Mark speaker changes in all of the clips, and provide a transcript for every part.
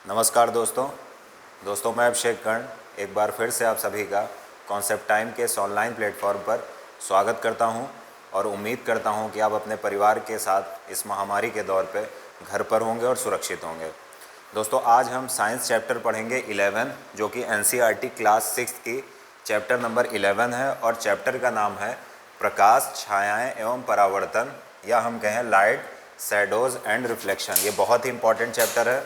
Speaker 1: नमस्कार दोस्तों मैं अभिषेक कर्ण एक बार फिर से आप सभी का कॉन्सेप्ट टाइम के इस ऑनलाइन प्लेटफॉर्म पर स्वागत करता हूं और उम्मीद करता हूं कि आप अपने परिवार के साथ इस महामारी के दौर पे घर पर होंगे और सुरक्षित होंगे। दोस्तों आज हम साइंस चैप्टर पढ़ेंगे 11 जो कि एनसीईआरटी क्लास 6 की चैप्टर नंबर 11 है और चैप्टर का नाम है प्रकाश, छायाएँ एवं परावर्तन, या हम कहें लाइट, शैडोज़ एंड रिफ्लेक्शन। ये बहुत ही इंपॉर्टेंट चैप्टर है।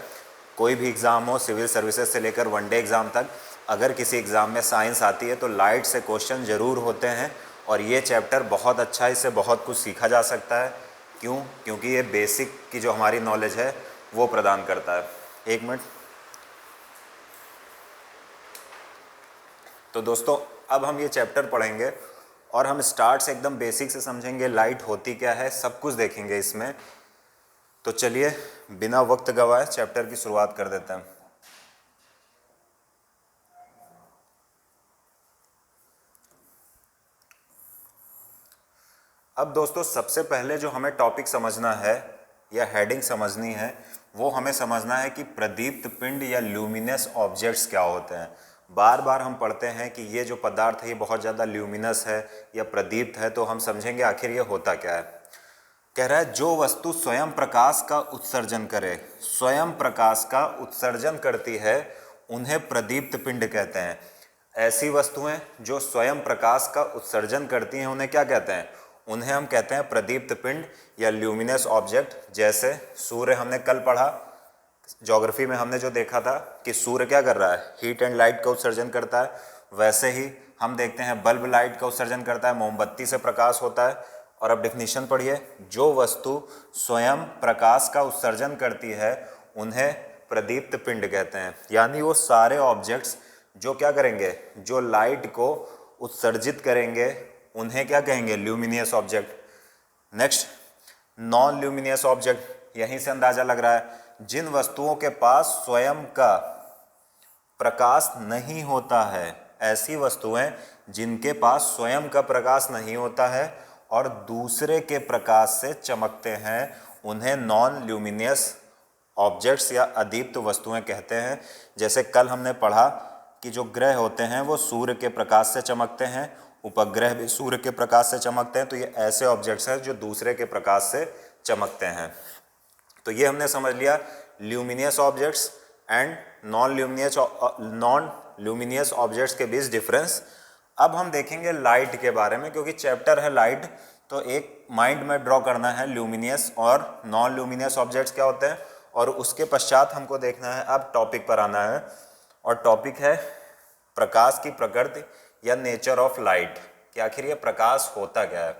Speaker 1: कोई भी एग्ज़ाम हो, सिविल सर्विसेज से लेकर वनडे एग्ज़ाम तक, अगर किसी एग्ज़ाम में साइंस आती है तो लाइट से क्वेश्चन ज़रूर होते हैं और ये चैप्टर बहुत अच्छा है, इससे बहुत कुछ सीखा जा सकता है। क्यों? क्योंकि ये बेसिक की जो हमारी नॉलेज है वो प्रदान करता है। एक मिनट। तो दोस्तों अब हम ये चैप्टर पढ़ेंगे और हम स्टार्ट से एकदम बेसिक से समझेंगे लाइट होती क्या है, सब कुछ देखेंगे इसमें। तो चलिए बिना वक्त गवाए चैप्टर की शुरुआत कर देते हैं। अब दोस्तों सबसे पहले जो हमें टॉपिक समझना है या हेडिंग समझनी है वो हमें समझना है कि प्रदीप्त पिंड या ल्यूमिनस ऑब्जेक्ट्स क्या होते हैं। बार बार हम पढ़ते हैं कि ये जो पदार्थ है ये बहुत ज़्यादा ल्यूमिनस है या प्रदीप्त है, तो हम समझेंगे आखिर ये होता क्या है। कह रहा है जो वस्तु स्वयं प्रकाश का उत्सर्जन करे, स्वयं प्रकाश का उत्सर्जन करती है, उन्हें प्रदीप्त पिंड कहते हैं। ऐसी वस्तुएं जो स्वयं प्रकाश का उत्सर्जन करती हैं उन्हें क्या कहते हैं? उन्हें हम कहते हैं प्रदीप्त पिंड या ल्यूमिनस ऑब्जेक्ट। जैसे सूर्य, हमने कल पढ़ा ज्योग्राफी में, हमने जो देखा था कि सूर्य क्या कर रहा है, हीट एंड लाइट का उत्सर्जन करता है। वैसे ही हम देखते हैं बल्ब लाइट का उत्सर्जन करता है, मोमबत्ती से प्रकाश होता है। और अब डेफिनेशन पढ़िए, जो वस्तु स्वयं प्रकाश का उत्सर्जन करती है उन्हें प्रदीप्त पिंड कहते हैं। यानी वो सारे ऑब्जेक्ट्स जो क्या करेंगे, जो लाइट को उत्सर्जित करेंगे उन्हें क्या कहेंगे? Luminous object. Next, non luminous object. यहीं से अंदाजा लग रहा है, जिन वस्तुओं के पास स्वयं का प्रकाश नहीं होता है, ऐसी वस्तुएं जिनके पास स्वयं का प्रकाश नहीं होता है और दूसरे के प्रकाश से चमकते हैं, उन्हें नॉन ल्यूमिनियस ऑब्जेक्ट्स या अदीप्त वस्तुएं कहते हैं। जैसे कल हमने पढ़ा कि जो ग्रह होते हैं वो सूर्य के प्रकाश से चमकते हैं, उपग्रह भी सूर्य के प्रकाश से चमकते हैं। तो ये ऐसे ऑब्जेक्ट्स हैं जो दूसरे के प्रकाश से चमकते हैं। तो ये हमने समझ लिया luminous objects and non luminous objects के बीच डिफरेंस। अब हम देखेंगे लाइट के बारे में, क्योंकि चैप्टर है लाइट, तो एक माइंड में ड्रॉ करना है ल्यूमिनियस और नॉन ल्यूमिनियस ऑब्जेक्ट्स क्या होते हैं, और उसके पश्चात हमको देखना है, अब टॉपिक पर आना है। और टॉपिक है प्रकाश की प्रकृति या नेचर ऑफ लाइट, कि आखिर ये प्रकाश होता क्या है।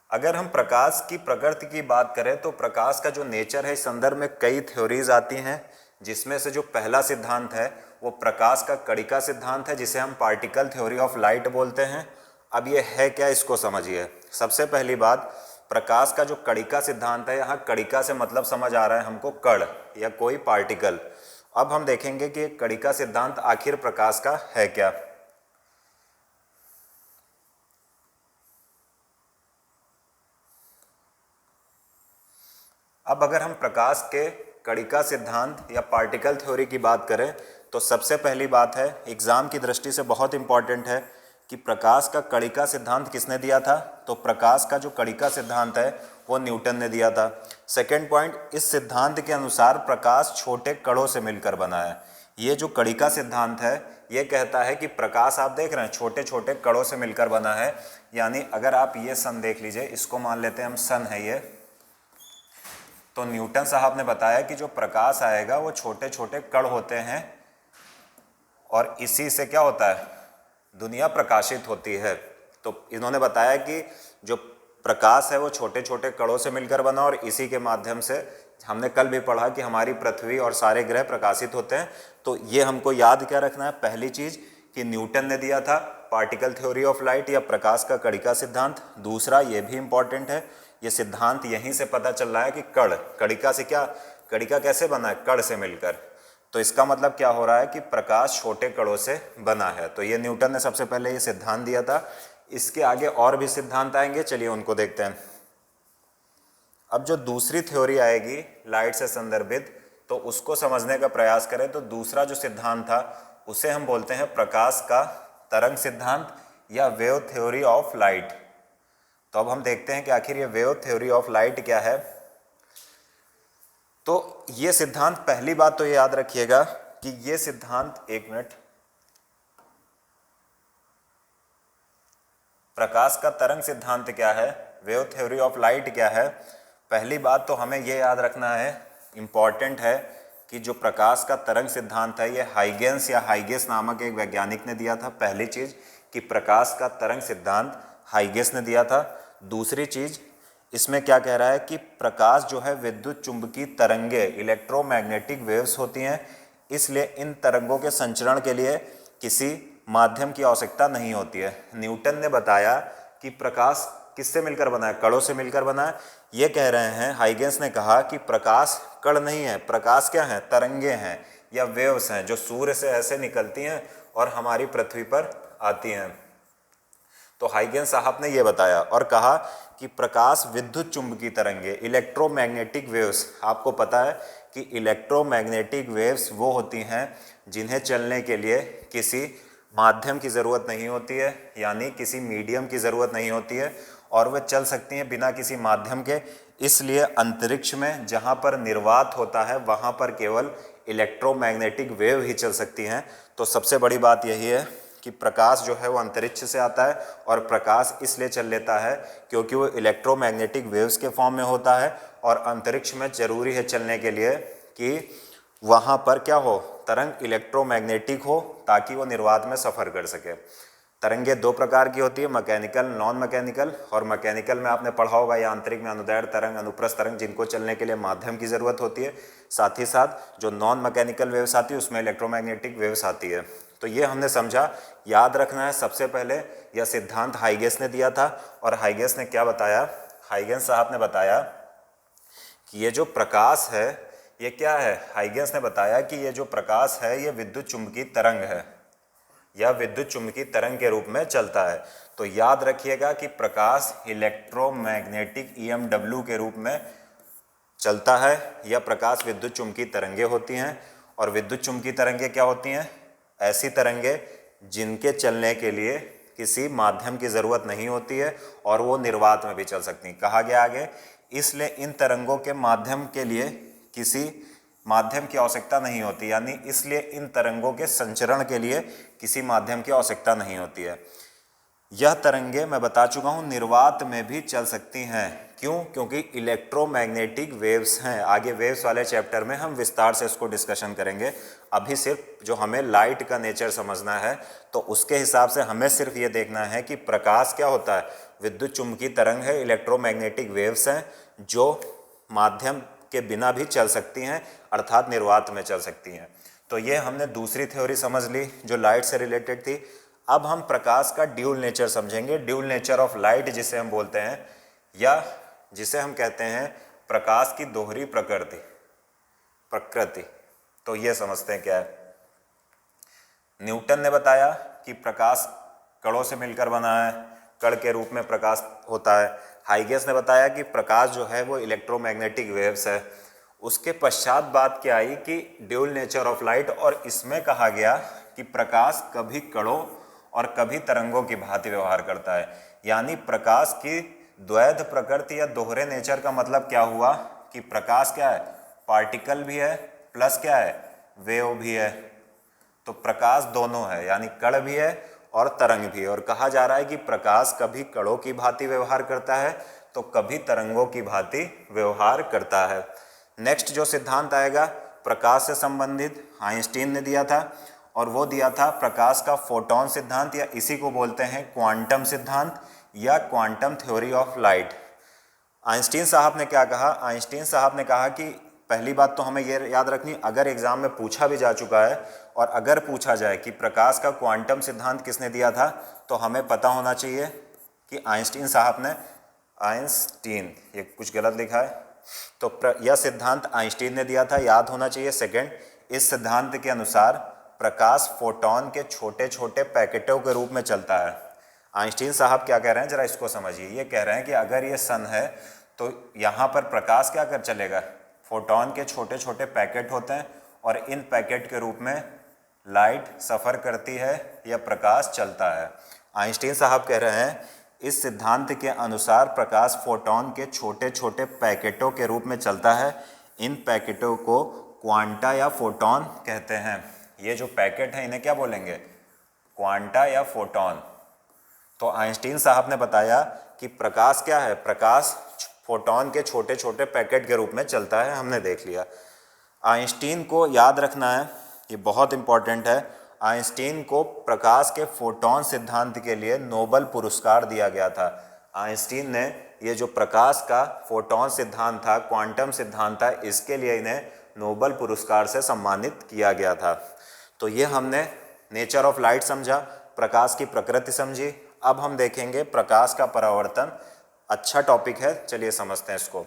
Speaker 1: अगर हम प्रकाश की प्रकृति की बात करें तो प्रकाश का जो नेचर है, इस संदर्भ में कई थ्योरीज आती हैं, जिसमें से जो पहला सिद्धांत है वो प्रकाश का कणिका सिद्धांत है, जिसे हम पार्टिकल थ्योरी ऑफ लाइट बोलते हैं। अब ये है क्या, इसको समझिए। सबसे पहली बात, प्रकाश का जो कणिका सिद्धांत है, यहाँ कणिका से मतलब समझ आ रहा है हमको कण या कोई पार्टिकल। अब हम देखेंगे कि कणिका सिद्धांत आखिर प्रकाश का है क्या। अब अगर हम प्रकाश के कणिका सिद्धांत या पार्टिकल थ्योरी की बात करें तो सबसे पहली बात है, एग्जाम की दृष्टि से बहुत इंपॉर्टेंट है, कि प्रकाश का कणिका सिद्धांत किसने दिया था? तो प्रकाश का जो कणिका सिद्धांत है वो न्यूटन ने दिया था। सेकेंड पॉइंट, इस सिद्धांत के अनुसार प्रकाश छोटे कणों से मिलकर बना है। ये जो कणिका सिद्धांत है ये कहता है कि प्रकाश, आप देख रहे हैं, छोटे छोटे कणों से मिलकर बना है। यानी अगर आप ये सन देख लीजिए, इसको मान लेते हैं हम सन है ये, तो न्यूटन साहब ने बताया कि जो प्रकाश आएगा वो छोटे छोटे कण होते हैं और इसी से क्या होता है, दुनिया प्रकाशित होती है। तो इन्होंने बताया कि जो प्रकाश है वो छोटे छोटे कणों से मिलकर बना और इसी के माध्यम से, हमने कल भी पढ़ा कि हमारी पृथ्वी और सारे ग्रह प्रकाशित होते हैं। तो ये हमको याद क्या रखना है, पहली चीज़ कि न्यूटन ने दिया था पार्टिकल थ्योरी ऑफ लाइट या प्रकाश का कणिका सिद्धांत। दूसरा, ये भी इंपॉर्टेंट है, ये सिद्धांत यहीं से पता चल रहा है कि कण, कणिका से क्या, कणिका कैसे बना है, कण से मिलकर। तो इसका मतलब क्या हो रहा है कि प्रकाश छोटे कणों से बना है। तो ये न्यूटन ने सबसे पहले ये सिद्धांत दिया था। इसके आगे और भी सिद्धांत आएंगे, चलिए उनको देखते हैं। अब जो दूसरी थ्योरी आएगी लाइट से संदर्भित, तो उसको समझने का प्रयास करें तो दूसरा जो सिद्धांत था उसे हम बोलते हैं प्रकाश का तरंग सिद्धांत या वेव थ्योरी ऑफ लाइट। तो अब हम देखते हैं कि आखिर ये वेव थ्योरी ऑफ लाइट क्या है। तो ये सिद्धांत, पहली बात तो ये याद रखिएगा कि ये सिद्धांत, एक मिनट, प्रकाश का तरंग सिद्धांत क्या है, वेव थ्योरी ऑफ लाइट क्या है। पहली बात तो हमें ये याद रखना है, इम्पॉर्टेंट है, कि जो प्रकाश का तरंग सिद्धांत है ये हाइगेंस या हाइगेस नामक एक वैज्ञानिक ने दिया था। पहली चीज कि प्रकाश का तरंग सिद्धांत हाइगेस ने दिया था। दूसरी चीज इसमें क्या कह रहा है कि प्रकाश जो है विद्युत चुंबकीय तरंगे, इलेक्ट्रोमैग्नेटिक वेव्स होती हैं, इसलिए इन तरंगों के संचरण के लिए किसी माध्यम की आवश्यकता नहीं होती है। न्यूटन ने बताया कि प्रकाश किससे मिलकर बना है, कणों से मिलकर बना है। ये कह रहे हैं, हाइगेंस ने कहा कि प्रकाश कण नहीं है, प्रकाश क्या है, तरंगे हैं या वेव्स हैं जो सूर्य से ऐसे निकलती हैं और हमारी पृथ्वी पर आती हैं। तो हाइगेंस साहब ने ये बताया और कहा कि प्रकाश विद्युत चुंबकीय तरंगे, इलेक्ट्रोमैग्नेटिक वेव्स, आपको पता है कि इलेक्ट्रोमैग्नेटिक वेव्स वो होती हैं जिन्हें चलने के लिए किसी माध्यम की ज़रूरत नहीं होती है, यानी किसी मीडियम की ज़रूरत नहीं होती है, और वे चल सकती हैं बिना किसी माध्यम के। इसलिए अंतरिक्ष में जहाँ पर निर्वात होता है वहाँ पर केवल इलेक्ट्रोमैग्नेटिक वेव ही चल सकती हैं। तो सबसे बड़ी बात यही है कि प्रकाश जो है वो अंतरिक्ष से आता है, और प्रकाश इसलिए चल लेता है क्योंकि वो इलेक्ट्रोमैग्नेटिक वेव्स के फॉर्म में होता है, और अंतरिक्ष में ज़रूरी है चलने के लिए कि वहाँ पर क्या हो, तरंग इलेक्ट्रोमैग्नेटिक हो, ताकि वो निर्वात में सफ़र कर सके। तरंगे दो प्रकार की होती है, मैकेनिकल, नॉन मैकेनिकल। और मैकेनिकल में आपने पढ़ा होगा यांत्रिक में अनुदैर्ध्य तरंग, अनुप्रस्थ तरंग, जिनको चलने के लिए माध्यम की ज़रूरत होती है। साथ ही साथ जो नॉन मैकेनिकल वेव्स आती है उसमें इलेक्ट्रोमैग्नेटिक वेव्स आती है। तो ये हमने समझा, याद रखना है। सबसे पहले यह सिद्धांत हाइगेस ने दिया था, और हाइगेस ने क्या बताया, हाइगेस साहब ने बताया कि ये जो प्रकाश है ये क्या है। हाइगेस ने बताया कि ये जो प्रकाश है ये विद्युत चुंबकीय तरंग है, या विद्युत चुंबकीय तरंग के रूप में चलता है। तो याद रखिएगा कि प्रकाश इलेक्ट्रोमैग्नेटिक EMW के रूप में चलता है, या प्रकाश विद्युत चुंबकीय तरंगे होती हैं। और विद्युत चुंबकीय तरंगे क्या होती हैं, ऐसी तरंगे जिनके चलने के लिए किसी माध्यम की ज़रूरत नहीं होती है, और वो निर्वात में भी चल सकती हैं। कहा गया आगे, इसलिए इन तरंगों के माध्यम के लिए किसी माध्यम की आवश्यकता नहीं होती, यानी इसलिए इन तरंगों के संचरण के लिए किसी माध्यम की आवश्यकता नहीं होती है। यह तरंगे, मैं बता चुका हूँ, निर्वात में भी चल सकती हैं। क्यों? क्योंकि इलेक्ट्रोमैग्नेटिक वेव्स हैं। आगे वेव्स वाले चैप्टर में हम विस्तार से इसको डिस्कशन करेंगे। अभी सिर्फ जो हमें लाइट का नेचर समझना है, तो उसके हिसाब से हमें सिर्फ ये देखना है कि प्रकाश क्या होता है, विद्युत चुंबकीय तरंग है, इलेक्ट्रोमैग्नेटिक वेव्स हैं जो माध्यम के बिना भी चल सकती हैं, अर्थात निर्वात में चल सकती हैं। तो ये हमने दूसरी थ्योरी समझ ली जो लाइट से रिलेटेड थी। अब हम प्रकाश का ड्यूल नेचर समझेंगे, ड्यूल नेचर ऑफ लाइट जिसे हम बोलते हैं, या जिसे हम कहते हैं प्रकाश की दोहरी प्रकृति। तो ये समझते हैं क्या है। न्यूटन ने बताया कि प्रकाश कणों से मिलकर बना है, कण के रूप में प्रकाश होता है। हाइगेस ने बताया कि प्रकाश जो है वो इलेक्ट्रोमैग्नेटिक वेव्स है। उसके पश्चात बात क्या आई कि ड्यूल नेचर ऑफ लाइट, और इसमें कहा गया कि प्रकाश कभी कणों और कभी तरंगों की भांति व्यवहार करता है। यानी प्रकाश की द्वैध प्रकृति या दोहरे नेचर का मतलब क्या हुआ कि प्रकाश क्या है, पार्टिकल भी है प्लस क्या है, वेव भी है। तो प्रकाश दोनों है, यानी कण भी है और तरंग भी है। और कहा जा रहा है कि प्रकाश कभी कणों की भांति व्यवहार करता है तो कभी तरंगों की भांति व्यवहार करता है। नेक्स्ट जो सिद्धांत आएगा प्रकाश से संबंधित, आइंस्टीन ने दिया था, और वो दिया था प्रकाश का फोटोन सिद्धांत, या इसी को बोलते हैं क्वांटम सिद्धांत या quantum theory of light. Einstein साहब ने क्या कहा, आइंस्टीन साहब ने कहा कि पहली बात तो हमें ये याद रखनी, अगर एग्जाम में पूछा भी जा चुका है, और अगर पूछा जाए कि प्रकाश का क्वांटम सिद्धांत किसने दिया था, तो हमें पता होना चाहिए कि आइंस्टीन साहब ने, आइंस्टीन, ये कुछ गलत लिखा है, तो यह सिद्धांत आइंस्टीन ने दिया था, याद होना चाहिए। सेकंड, इस सिद्धांत के अनुसार प्रकाश फोटोन के छोटे छोटे पैकेटों के रूप में चलता है। आइंस्टीन साहब क्या कह रहे हैं, जरा इसको समझिए। ये कह रहे हैं कि अगर ये सन है तो यहाँ पर प्रकाश क्या कर चलेगा, फोटॉन के छोटे छोटे पैकेट होते हैं और इन पैकेट के रूप में लाइट सफ़र करती है या प्रकाश चलता है। आइंस्टीन साहब कह रहे हैं इस सिद्धांत के अनुसार प्रकाश फोटॉन के छोटे छोटे पैकेटों के रूप में चलता है। इन पैकेटों को क्वांटा या फोटॉन कहते हैं। ये जो पैकेट है इन्हें क्या बोलेंगे, क्वांटा या फोटॉन। तो आइंस्टीन साहब ने बताया कि प्रकाश क्या है, प्रकाश फोटॉन के छोटे छोटे पैकेट के रूप में चलता है, हमने देख लिया। आइंस्टीन को याद रखना है, ये बहुत इंपॉर्टेंट है, आइंस्टीन को प्रकाश के फोटॉन सिद्धांत के लिए नोबेल पुरस्कार दिया गया था। आइंस्टीन ने ये जो प्रकाश का फोटॉन सिद्धांत था, क्वांटम सिद्धांत था, इसके लिए इन्हें नोबेल पुरस्कार से सम्मानित किया गया था। तो ये हमने नेचर ऑफ लाइट समझा, प्रकाश की प्रकृति समझी। अब हम देखेंगे प्रकाश का परावर्तन। अच्छा टॉपिक है, चलिए समझते हैं इसको।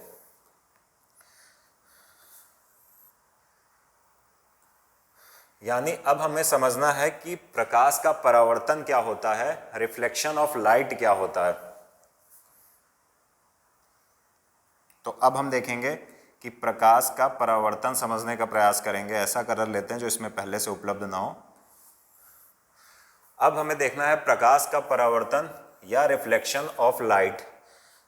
Speaker 1: यानी अब हमें समझना है कि प्रकाश का परावर्तन क्या होता है, रिफ्लेक्शन ऑफ लाइट क्या होता है। तो अब हम देखेंगे कि प्रकाश का परावर्तन समझने का प्रयास करेंगे। ऐसा कलर लेते हैं जो इसमें पहले से उपलब्ध ना हो। अब हमें देखना है प्रकाश का परावर्तन या रिफ्लेक्शन ऑफ लाइट।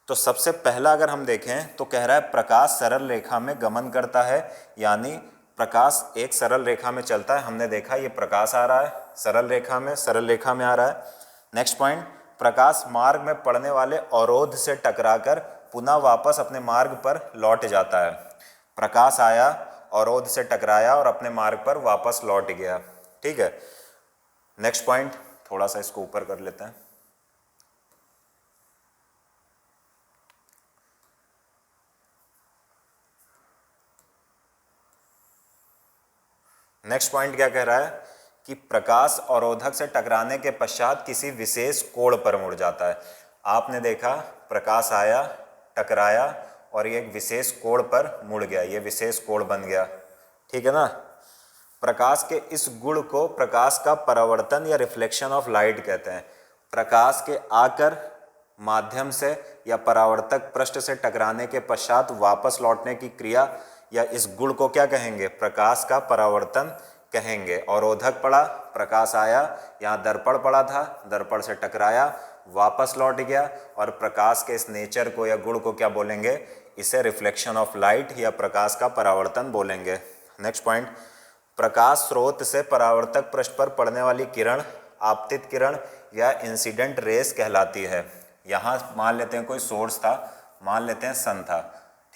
Speaker 1: तो सबसे पहला अगर हम देखें तो कह रहा है प्रकाश सरल रेखा में गमन करता है, यानी प्रकाश एक सरल रेखा में चलता है। हमने देखा ये प्रकाश आ रहा है सरल रेखा में आ रहा है। नेक्स्ट पॉइंट, प्रकाश मार्ग में पड़ने वाले अवरोध से टकराकर पुनः वापस अपने मार्ग पर लौट जाता है। प्रकाश आया, अवरोध से टकराया और अपने मार्ग पर वापस लौट गया। ठीक है। नेक्स्ट पॉइंट, थोड़ा सा इसको ऊपर कर लेते हैं। नेक्स्ट पॉइंट क्या कह रहा है कि प्रकाश अवरोधक से टकराने के पश्चात किसी विशेष कोण पर मुड़ जाता है। आपने देखा प्रकाश आया, टकराया और ये एक विशेष कोण पर मुड़ गया, ये विशेष कोण बन गया। ठीक है ना। प्रकाश के इस गुण को प्रकाश का परावर्तन या रिफ्लेक्शन ऑफ लाइट कहते हैं। प्रकाश के आकर माध्यम से या परावर्तक पृष्ठ से टकराने के पश्चात वापस लौटने की क्रिया या इस गुण को क्या कहेंगे, प्रकाश का परावर्तन कहेंगे। अवरोधक पड़ा, प्रकाश आया, यहाँ दर्पण पड़ा था, दर्पण से टकराया, वापस लौट गया, और प्रकाश के इस नेचर को या गुण को क्या बोलेंगे, इसे रिफ्लेक्शन ऑफ लाइट या प्रकाश का परावर्तन बोलेंगे। नेक्स्ट पॉइंट, प्रकाश स्रोत से परावर्तक पृष्ठ पर पड़ने वाली किरण आपतित किरण या इंसिडेंट रेस कहलाती है। यहाँ मान लेते हैं कोई सोर्स था, मान लेते हैं सन था।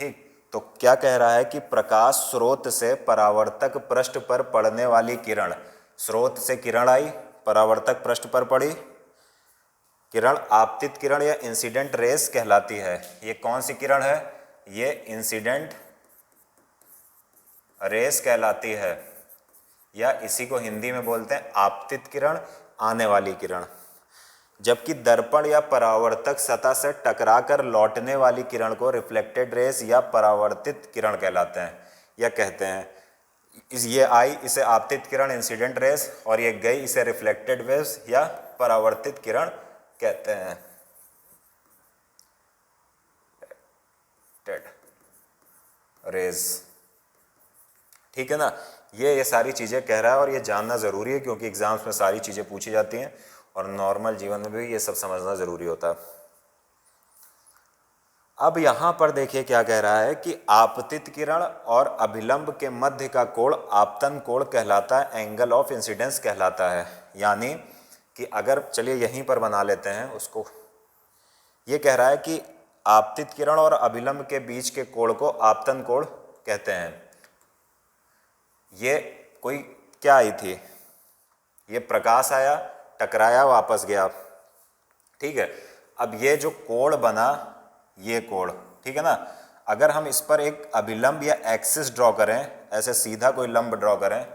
Speaker 1: ठीक, तो क्या कह रहा है कि प्रकाश स्रोत से परावर्तक पृष्ठ पर पड़ने वाली किरण, स्रोत से किरण आई, परावर्तक पृष्ठ पर पड़ी, किरण आपतित किरण या इंसिडेंट रेस कहलाती है। ये कौन सी किरण है, ये इंसिडेंट रेस कहलाती है, या इसी को हिंदी में बोलते हैं आपतित किरण, आने वाली किरण। जबकि दर्पण या परावर्तक सतह से टकराकर लौटने वाली किरण को रिफ्लेक्टेड रेस या परावर्तित किरण कहलाते हैं या कहते हैं। ये आई, इसे आपतित किरण इंसिडेंट रेस, और ये गई, इसे रिफ्लेक्टेड वेव्स या परावर्तित किरण कहते हैं। रेज, ठीक है ना। ये सारी चीज़ें कह रहा है और ये जानना ज़रूरी है क्योंकि एग्जाम्स में सारी चीज़ें पूछी जाती हैं और नॉर्मल जीवन में भी ये सब समझना ज़रूरी होता है। अब यहाँ पर देखिए क्या कह रहा है कि आपतित किरण और अभिलंब के मध्य का कोण आपतन कोण कहलाता है, एंगल ऑफ इंसिडेंस कहलाता है। यानी कि अगर चलिए यहीं पर बना लेते हैं उसको, ये कह रहा है कि आपतित किरण और अभिलंब के बीच के कोण को आपतन कोण कहते हैं। ये कोई क्या आई थी, ये प्रकाश आया, टकराया, वापस गया। ठीक है। अब ये जो कोण बना, ये कोण, ठीक है ना, अगर हम इस पर एक अभिलंब या एक्सिस ड्रॉ करें, ऐसे सीधा कोई लंब ड्रॉ करें,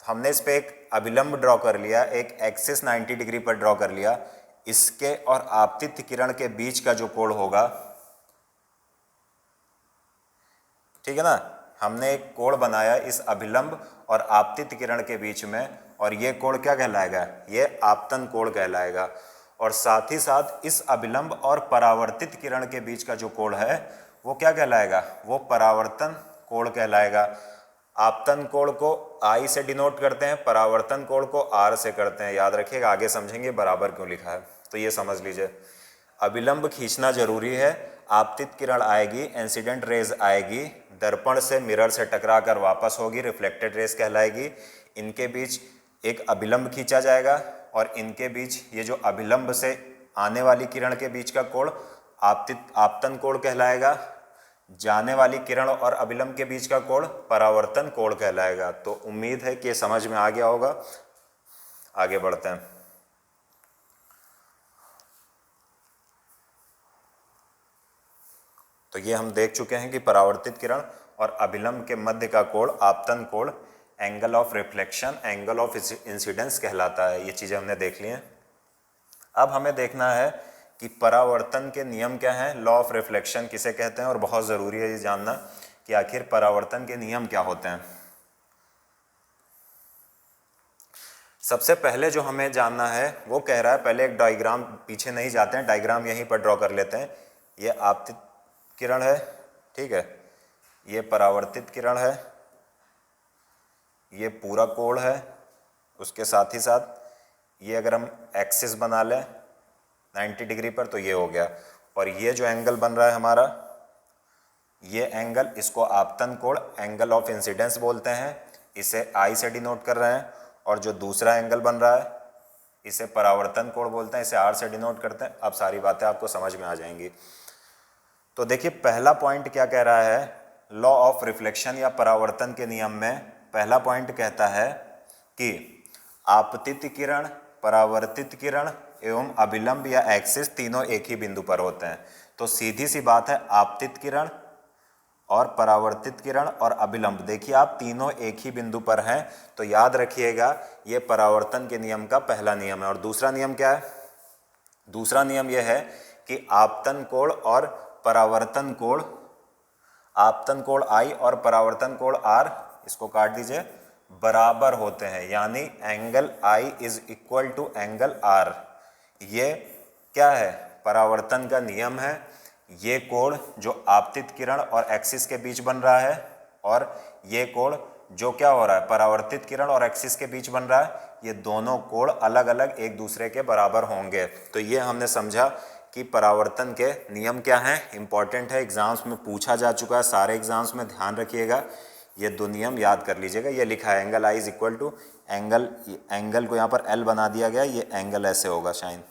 Speaker 1: हमने इस पे एक अभिलंब ड्रॉ कर लिया, एक एक्सिस 90 डिग्री पर ड्रॉ कर लिया, इसके और आपतित किरण के बीच का जो कोण होगा, ठीक है ना, हमने एक कोण बनाया इस अभिलंब और आपतित किरण के बीच में, और ये कोण क्या कहलाएगा, ये आपतन कोण कहलाएगा। और साथ ही साथ इस अभिलंब और परावर्तित किरण के बीच का जो कोण है वो क्या कहलाएगा, वो परावर्तन कोण कहलाएगा। आपतन कोण को I से डिनोट करते हैं, परावर्तन कोण को R से करते हैं। याद रखिएगा, आगे समझेंगे बराबर क्यों लिखा है। तो ये समझ लीजिए, अभिलंब खींचना जरूरी है। आपतित किरण आएगी, इंसिडेंट रेज आएगी, दर्पण से मिरर से टकरा कर वापस होगी, रिफ्लेक्टेड रेज कहलाएगी। इनके बीच एक अभिलंब खींचा जाएगा और इनके बीच ये जो अभिलंब से आने वाली किरण के बीच का कोण आपतन कोण कहलाएगा। जाने वाली किरण और अभिलंब के बीच का कोण परावर्तन कोण कहलाएगा। तो उम्मीद है कि ये समझ में आ गया होगा। आगे बढ़ते हैं। तो ये हम देख चुके हैं कि परावर्तित किरण और अभिलंब के मध्य का कोण आपतन कोण angle of reflection, angle of incidence कहलाता है। ये चीज़ें हमने देख ली हैं। अब हमें देखना है कि परावर्तन के नियम क्या हैं, लॉ ऑफ रिफ्लेक्शन किसे कहते हैं, और बहुत ज़रूरी है ये जानना कि आखिर परावर्तन के नियम क्या होते हैं। सबसे पहले जो हमें जानना है वो कह रहा है, पहले एक डायग्राम, पीछे नहीं जाते हैं, डायग्राम यहीं पर ड्रॉ कर लेते हैं। ये आपतित किरण है, ठीक है, ये परावर्तित किरण है, ये पूरा कोण है। उसके साथ ही साथ ये अगर हम एक्सिस बना लें 90 डिग्री पर तो ये हो गया। और ये जो एंगल बन रहा है हमारा, ये एंगल, इसको आपतन कोण, एंगल ऑफ इंसिडेंस बोलते हैं। इसे I से डिनोट कर रहे हैं। और जो दूसरा एंगल बन रहा है इसे परावर्तन कोण बोलते हैं, इसे R से डिनोट करते हैं। अब सारी बातें आपको समझ में आ जाएंगी। तो देखिए, पहला पॉइंट क्या कह रहा है, लॉ ऑफ रिफ्लेक्शन या परावर्तन के नियम में पहला पॉइंट कहता है कि आपतित किरण, परावर्तित किरण एवं अभिलंब या एक्सिस तीनों एक ही बिंदु पर होते हैं। तो सीधी सी बात है, आपतित किरण और परावर्तित किरण और अभिलंब, देखिए आप तीनों एक ही बिंदु पर हैं। तो याद रखिएगा, ये परावर्तन के नियम का पहला नियम है। और दूसरा नियम क्या है, दूसरा नियम यह है कि आपतन कोण और परावर्तन कोण, आपतन कोण I और परावर्तन कोण R, इसको काट दीजिए, बराबर होते हैं। यानी angle I is equal to angle R। ये क्या है, परावर्तन का नियम है। ये कोण जो आपतित किरण और एक्सिस के बीच बन रहा है, और ये कोण जो क्या हो रहा है, परावर्तित किरण और एक्सिस के बीच बन रहा है, ये दोनों कोण अलग अलग एक दूसरे के बराबर होंगे। तो ये हमने समझा कि परावर्तन के नियम क्या हैं, इंपॉर्टेंट है, एग्जाम्स में पूछा जा चुका है, सारे एग्जाम्स में ध्यान रखिएगा। ये दो नियम याद कर लीजिएगा। ये लिखा है angle I is equal to angle को यहाँ पर L बना दिया गया, ये एंगल ऐसे होगा शाइन,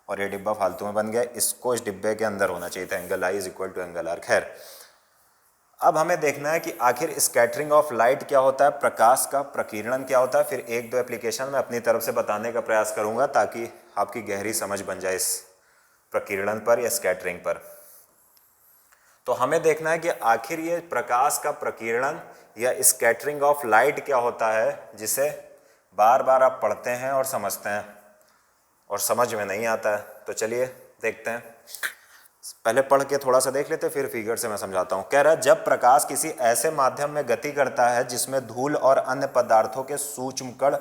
Speaker 1: और ये डिब्बा फालतू में बन गया, इसको इस डिब्बे के अंदर होना चाहिए था, angle I is equal to angle R। खैर, अब हमें देखना है कि आखिर स्कैटरिंग ऑफ लाइट क्या होता है, प्रकाश का प्रकीर्णन क्या होता है। फिर एक दो एप्लीकेशन मैं अपनी तरफ से बताने का प्रयास करूंगा ताकि आपकी गहरी समझ बन जाए इस प्रकीर्णन पर या स्कैटरिंग पर। तो हमें देखना है कि आखिर ये प्रकाश का प्रकीर्णन या स्कैटरिंग ऑफ लाइट क्या होता है, जिसे बार बार आप पढ़ते हैं और समझते हैं और समझ में नहीं आता है। तो चलिए देखते हैं, पहले पढ़ के थोड़ा सा देख लेते, फिर फिगर से मैं समझाता हूँ। कह रहा है, जब प्रकाश किसी ऐसे माध्यम में गति करता है जिसमें धूल और अन्य पदार्थों के सूक्ष्म कण,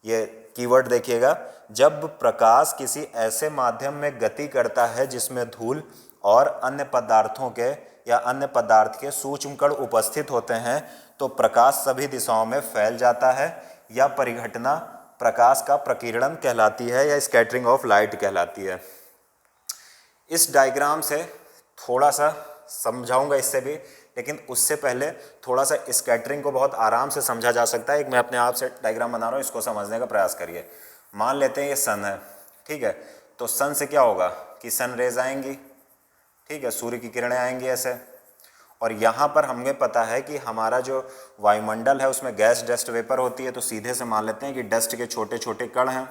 Speaker 1: ये कीवर्ड देखिएगा, जब प्रकाश किसी ऐसे माध्यम में गति करता है जिसमें धूल और अन्य पदार्थों के या अन्य पदार्थ के सूक्ष्म कण उपस्थित होते हैं, तो प्रकाश सभी दिशाओं में फैल जाता है। या परिघटना प्रकाश का प्रकीर्णन कहलाती है या स्कैटरिंग ऑफ लाइट कहलाती है। इस डायग्राम से थोड़ा सा समझाऊंगा इससे भी, लेकिन उससे पहले थोड़ा सा स्कैटरिंग को बहुत आराम से समझा जा सकता है। एक मैं अपने आप से डायग्राम बना रहा हूँ, इसको समझने का प्रयास करिए। मान लेते हैं ये सन है, ठीक है, तो सन से क्या होगा कि सन रेज आएंगी, ठीक है, सूर्य की किरणें आएंगी ऐसे। और यहाँ पर हमें पता है कि हमारा जो वायुमंडल है उसमें गैस, डस्ट, वेपर होती है। तो सीधे से मान लेते हैं कि डस्ट के छोटे छोटे कण हैं,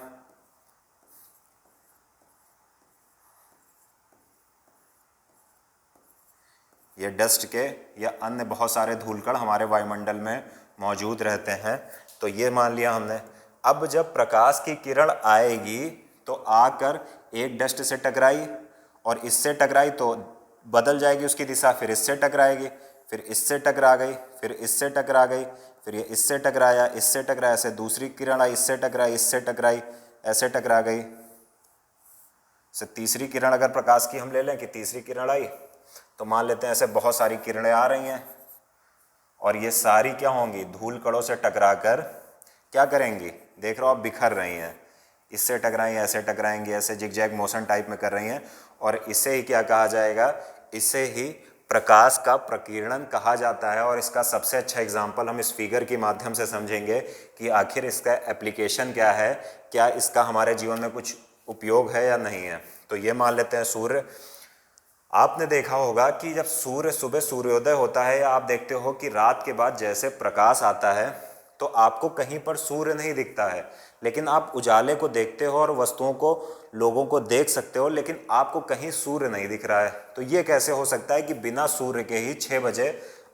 Speaker 1: ये डस्ट के या अन्य बहुत सारे धूलकण हमारे वायुमंडल में मौजूद रहते हैं। तो ये मान लिया हमने। अब जब प्रकाश की किरण आएगी तो आकर एक डस्ट से टकराई और इससे टकराई तो बदल जाएगी उसकी दिशा, फिर इससे टकराएगी, फिर इससे टकरा गई, फिर इससे टकरा गई, फिर ये इससे टकराया, इससे टकराया, ऐसे दूसरी किरण आई, इससे टकराई, इससे टकराई, ऐसे टकरा गई, से तीसरी किरण अगर प्रकाश की हम ले लें कि तीसरी किरण आई, तो मान लेते हैं ऐसे बहुत सारी किरणें आ रही हैं और ये सारी क्या होंगी, धूल कणों से टकराकर क्या करेंगी, देख रहे हो आप, बिखर रही हैं। इससे टकराएंगी, ऐसे टकराएंगी, ऐसे जिगजैग मोशन टाइप में कर रही हैं और इसे ही क्या कहा जाएगा, इसे ही प्रकाश का प्रकीर्णन कहा जाता है। और इसका सबसे अच्छा एग्जाम्पल हम इस फिगर के माध्यम से समझेंगे कि आखिर इसका एप्लीकेशन क्या है, क्या इसका हमारे जीवन में कुछ उपयोग है या नहीं है। तो ये मान लेते हैं सूर्य। आपने देखा होगा कि जब सूर्य सुबह सूर्योदय होता है या आप देखते हो कि रात के बाद जैसे प्रकाश आता है तो आपको कहीं पर सूर्य नहीं दिखता है, लेकिन आप उजाले को देखते हो और वस्तुओं को, लोगों को देख सकते हो, लेकिन आपको कहीं सूर्य नहीं दिख रहा है। तो ये कैसे हो सकता है कि बिना सूर्य के ही 6 बजे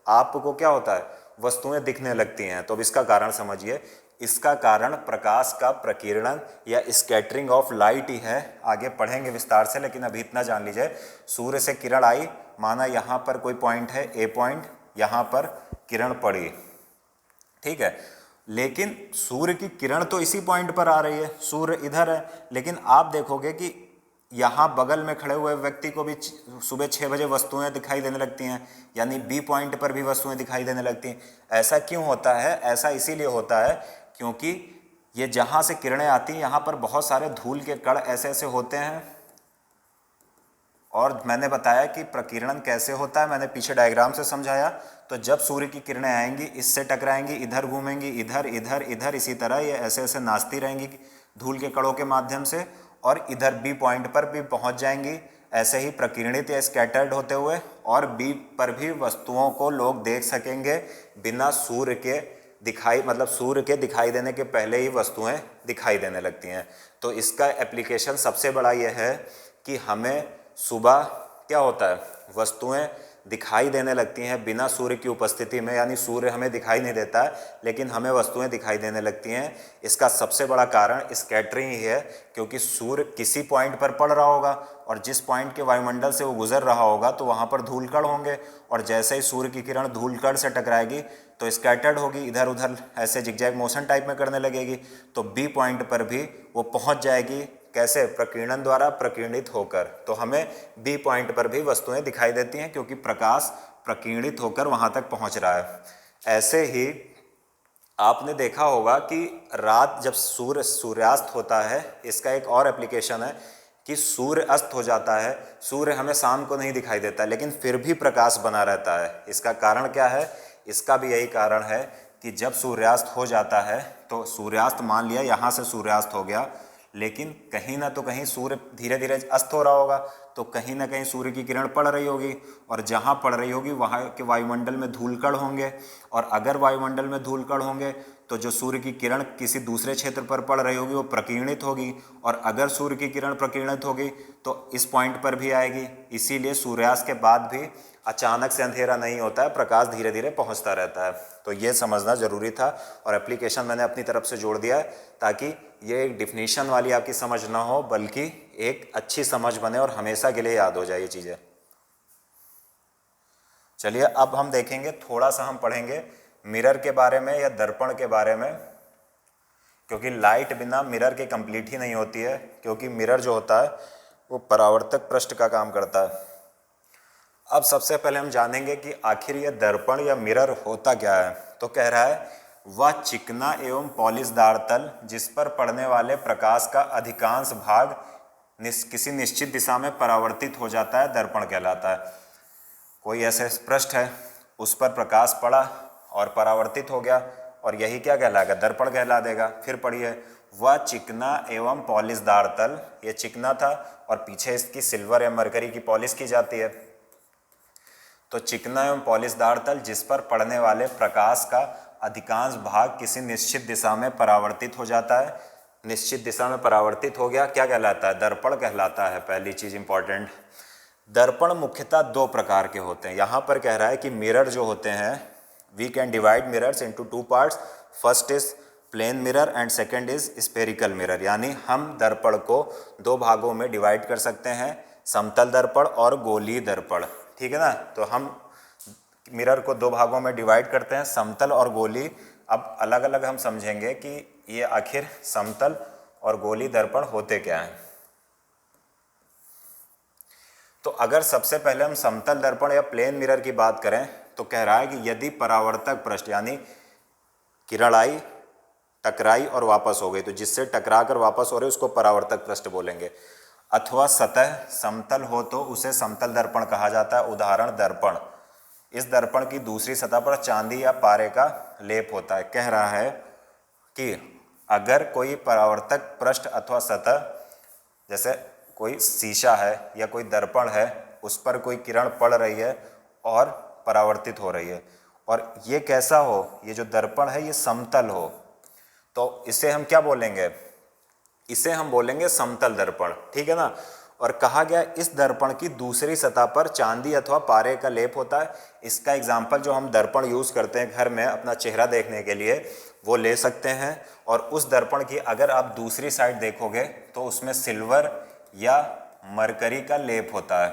Speaker 1: आपको क्या होता है, वस्तुएं दिखने लगती हैं। तो अब इसका कारण समझिए। इसका कारण प्रकाश का प्रकीर्णन या स्कैटरिंग ऑफ लाइट ही है। आगे पढ़ेंगे विस्तार से, लेकिन अभी इतना जान लीजिए, सूर्य से किरण आई, माना यहाँ पर कोई पॉइंट है ए पॉइंट, यहाँ पर किरण पड़ी, ठीक है, लेकिन सूर्य की किरण तो इसी पॉइंट पर आ रही है, सूर्य इधर है, लेकिन आप देखोगे कि यहाँ बगल में खड़े हुए व्यक्ति को भी सुबह 6 बजे वस्तुएं दिखाई देने लगती हैं, यानी बी पॉइंट पर भी वस्तुएं दिखाई देने लगती हैं। ऐसा क्यों होता है? ऐसा इसीलिए होता है क्योंकि ये जहाँ से किरणें आती हैं यहाँ पर बहुत सारे धूल के कण ऐसे ऐसे होते हैं। और मैंने बताया कि प्रकीर्णन कैसे होता है, मैंने पीछे डायग्राम से समझाया। तो जब सूर्य की किरणें आएंगी, इससे टकराएंगी, इधर घूमेंगी, इधर इधर इधर, इसी तरह ये ऐसे ऐसे नाचती रहेंगी धूल के कणों के माध्यम से, और इधर बी पॉइंट पर भी पहुंच जाएंगी ऐसे ही प्रकीर्णित या स्कैटर्ड होते हुए, और बी पर भी वस्तुओं को लोग देख सकेंगे बिना सूर्य के दिखाई, मतलब सूर्य के दिखाई देने के पहले ही वस्तुएं दिखाई देने लगती हैं। तो इसका एप्लीकेशन सबसे बड़ा यह है कि हमें सुबह क्या होता है, वस्तुएं दिखाई देने लगती हैं बिना सूर्य की उपस्थिति में, यानी सूर्य हमें दिखाई नहीं देता है लेकिन हमें वस्तुएं दिखाई देने लगती हैं। इसका सबसे बड़ा कारण स्कैटरिंग ही है, क्योंकि सूर्य किसी पॉइंट पर पड़ रहा होगा और जिस पॉइंट के वायुमंडल से वो गुजर रहा होगा तो वहाँ पर धूलकण होंगे, और जैसे ही सूर्य की किरण धूलकण से टकराएगी तो स्कैटर्ड होगी, इधर उधर ऐसे जिगजैग मोशन टाइप में करने लगेगी, तो बी पॉइंट पर भी वो पहुँच जाएगी। कैसे? प्रकीर्णन द्वारा प्रकीर्णित होकर। तो हमें बी पॉइंट पर भी वस्तुएं दिखाई देती हैं क्योंकि प्रकाश प्रकीर्णित होकर वहां तक पहुंच रहा है। ऐसे ही आपने देखा होगा कि रात जब सूर्यास्त होता है, इसका एक और एप्लीकेशन है कि सूर्य अस्त हो जाता है, सूर्य हमें शाम को नहीं दिखाई देता लेकिन फिर भी प्रकाश बना रहता है। इसका कारण क्या है? इसका भी यही कारण है कि जब सूर्यास्त हो जाता है तो सूर्यास्त, मान लिया यहाँ से सूर्यास्त हो गया, लेकिन कहीं ना तो कहीं सूर्य धीरे धीरे अस्त हो रहा होगा, तो कहीं ना कहीं सूर्य की किरण पड़ रही होगी, और जहाँ पड़ रही होगी वहाँ के वायुमंडल में धूलकण होंगे, और अगर वायुमंडल में धूलकण होंगे तो जो सूर्य की किरण किसी दूसरे क्षेत्र पर पड़ रही होगी वो प्रकीर्णित होगी, और अगर सूर्य की किरण प्रकीर्णित होगी तो इस पॉइंट पर भी आएगी। इसीलिए सूर्यास्त के बाद भी अचानक से अंधेरा नहीं होता है, प्रकाश धीरे धीरे पहुंचता रहता है। तो ये समझना ज़रूरी था, और एप्लीकेशन मैंने अपनी तरफ से जोड़ दिया है ताकि ये एक डिफिनीशन वाली आपकी समझ ना हो, बल्कि एक अच्छी समझ बने और हमेशा के लिए याद हो जाए ये चीज़ें। चलिए अब हम देखेंगे, थोड़ा सा हम पढ़ेंगे मिरर के बारे में या दर्पण के बारे में, क्योंकि लाइट बिना मिरर के कंप्लीट ही नहीं होती है, क्योंकि मिरर जो होता है वो परावर्तक पृष्ठ का काम करता है। अब सबसे पहले हम जानेंगे कि आखिर यह दर्पण या मिरर होता क्या है। तो कह रहा है वह चिकना एवं पॉलिशदार तल जिस पर पड़ने वाले प्रकाश का अधिकांश भाग किसी निश्चित दिशा में परावर्तित हो जाता है, दर्पण कहलाता है। कोई ऐसे पृष्ठ है, उस पर प्रकाश पड़ा और परावर्तित हो गया, और यही क्या कहलाएगा? दर्पण कहला देगा। फिर पढ़िए, वह चिकना एवं पॉलिशदार तल, ये चिकना था और पीछे इसकी सिल्वर या मरकरी की पॉलिश की जाती है। तो चिकना एवं पॉलिशदार तल जिस पर पड़ने वाले प्रकाश का अधिकांश भाग किसी निश्चित दिशा में परावर्तित हो जाता है। निश्चित दिशा में परावर्तित हो गया, क्या कहलाता है? दर्पण कहलाता है। पहली चीज इंपॉर्टेंट, दर्पण मुख्यतः 2 प्रकार के होते हैं। यहाँ पर कह रहा है कि मिरर जो होते हैं, we can divide mirrors into 2 parts, first is plane mirror and second is spherical mirror. यानी हम दर्पण को 2 भागों में डिवाइड कर सकते हैं, समतल दर्पण और गोलीय दर्पण, ठीक है ना। तो हम मिरर को 2 भागों में डिवाइड करते हैं, समतल और गोलीय। अब अलग अलग हम समझेंगे कि ये आखिर समतल और गोलीय दर्पण होते क्या हैं। तो अगर सबसे पहले हम समतल दर्पण या प्लेन मिरर की बात करें तो कह रहा है कि यदि परावर्तक पृष्ठ यानी किरण आई, टकराई और वापस हो गई, तो जिससे टकरा कर वापस हो रही उसको परावर्तक पृष्ठ बोलेंगे, अथवा सतह समतल हो तो उसे समतल दर्पण कहा जाता है। उदाहरण दर्पण, इस दर्पण की दूसरी सतह पर चांदी या पारे का लेप होता है। कह रहा है कि अगर कोई परावर्तक पृष्ठ अथवा सतह, जैसे कोई शीशा है या कोई दर्पण है, उस पर कोई किरण पड़ रही है और परावर्तित हो रही है, और ये कैसा हो, ये जो दर्पण है ये समतल हो, तो इसे हम क्या बोलेंगे, इसे हम बोलेंगे समतल दर्पण, ठीक है ना। और कहा गया इस दर्पण की दूसरी सतह पर चांदी अथवा पारे का लेप होता है। इसका एग्जाम्पल जो हम दर्पण यूज़ करते हैं घर में अपना चेहरा देखने के लिए, वो ले सकते हैं। और उस दर्पण की अगर आप दूसरी साइड देखोगे तो उसमें सिल्वर या मरकरी का लेप होता है,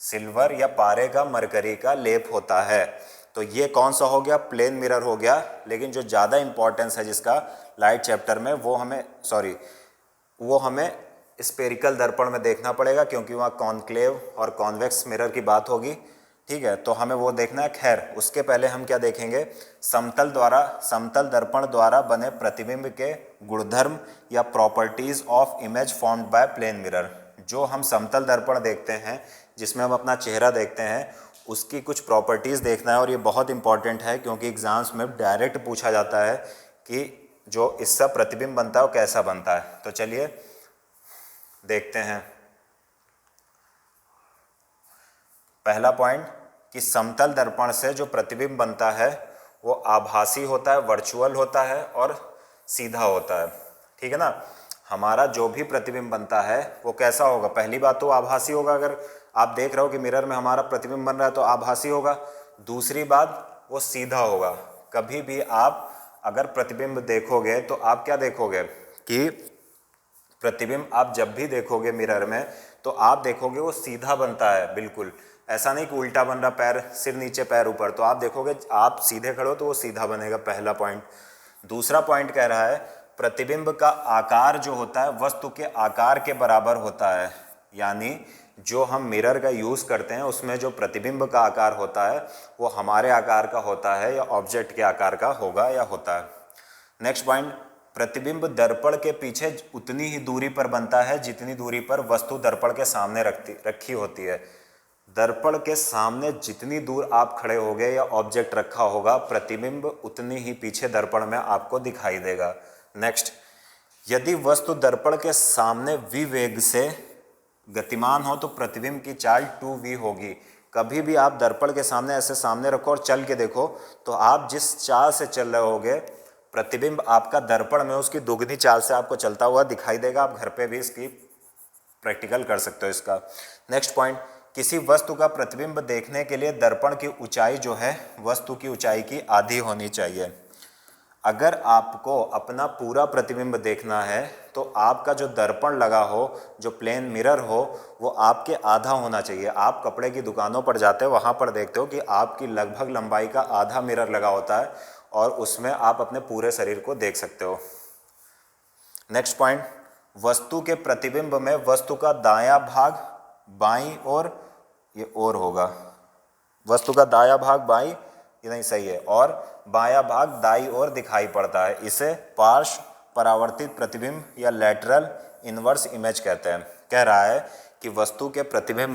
Speaker 1: सिल्वर या पारे का मरकरी का लेप होता है। तो ये कौन सा हो गया, प्लेन मिरर हो गया। लेकिन जो ज़्यादा इंपॉर्टेंस है जिसका लाइट चैप्टर में, वो हमें स्पेरिकल दर्पण में देखना पड़ेगा, क्योंकि वहाँ कॉन्क्लेव और कॉन्वेक्स मिरर की बात होगी, ठीक है, तो हमें वो देखना है। खैर उसके पहले हम क्या देखेंगे, समतल दर्पण द्वारा बने प्रतिबिंब के गुणधर्म या properties of image formed by plane mirror. जो हम समतल दर्पण देखते हैं जिसमें हम अपना चेहरा देखते हैं, उसकी कुछ प्रॉपर्टीज़ देखना है। और ये बहुत इंपॉर्टेंट है क्योंकि एग्जाम्स में डायरेक्ट पूछा जाता है कि जो इसका प्रतिबिंब बनता है वो कैसा बनता है। तो चलिए देखते हैं। पहला पॉइंट कि समतल दर्पण से जो प्रतिबिंब बनता है वो आभासी होता है, वर्चुअल होता है और सीधा होता है, ठीक है ना। हमारा जो भी प्रतिबिंब बनता है वो कैसा होगा, पहली बात तो आभासी होगा। अगर आप देख रहे हो कि मिरर में हमारा प्रतिबिंब बन रहा है तो आभासी होगा। दूसरी बात, वो सीधा होगा। कभी भी आप अगर प्रतिबिंब देखोगे तो आप क्या देखोगे कि प्रतिबिंब आप जब भी देखोगे मिरर में तो आप देखोगे वो सीधा बनता है, बिल्कुल ऐसा नहीं कि उल्टा बन रहा, पैर सिर नीचे पैर ऊपर। तो आप देखोगे आप सीधे खड़े हो तो वो सीधा बनेगा, पहला पॉइंट। दूसरा पॉइंट कह रहा है प्रतिबिंब का आकार जो होता है वस्तु के आकार के बराबर होता है। यानी जो हम मिरर का यूज़ करते हैं उसमें जो प्रतिबिंब का आकार होता है वो हमारे आकार का होता है या ऑब्जेक्ट के आकार का होगा या होता है। नेक्स्ट पॉइंट, प्रतिबिंब दर्पण के पीछे उतनी ही दूरी पर बनता है जितनी दूरी पर वस्तु दर्पण के सामने रखी होती है। दर्पण के सामने जितनी दूर आप खड़े होगे या ऑब्जेक्ट रखा होगा, प्रतिबिंब उतनी ही पीछे दर्पण में आपको दिखाई देगा। नेक्स्ट, यदि वस्तु दर्पण के सामने v वेग से गतिमान हो तो प्रतिबिंब की चाल 2v होगी। कभी भी आप दर्पण के सामने ऐसे सामने रखो और चल के देखो तो आप जिस चाल से चल रहे होगे प्रतिबिंब आपका दर्पण में उसकी दोगुनी चाल से आपको चलता हुआ दिखाई देगा। आप घर पे भी इसकी प्रैक्टिकल कर सकते हो इसका। नेक्स्ट पॉइंट, किसी वस्तु का प्रतिबिंब देखने के लिए दर्पण की ऊंचाई जो है वस्तु की ऊंचाई की आधी होनी चाहिए। अगर आपको अपना पूरा प्रतिबिंब देखना है तो आपका जो दर्पण लगा हो, जो प्लेन मिरर हो, वो आपके आधा होना चाहिए। आप कपड़े की दुकानों पर जाते हो, वहाँ पर देखते हो कि आपकी लगभग लंबाई का आधा मिरर लगा होता है और उसमें आप अपने पूरे शरीर को देख सकते हो। नेक्स्ट पॉइंट, वस्तु के प्रतिबिंब में वस्तु का दायां भाग बाईं ओर, ये और होगा, वस्तु का दायां भाग बाईं, ये नहीं सही है, और बायां भाग दाईं ओर दिखाई पड़ता है। इसे पार्श्व परावर्तित प्रतिबिंब या लैटरल इनवर्स इमेज कहते हैं। कह रहा है कि वस्तु के प्रतिबिंब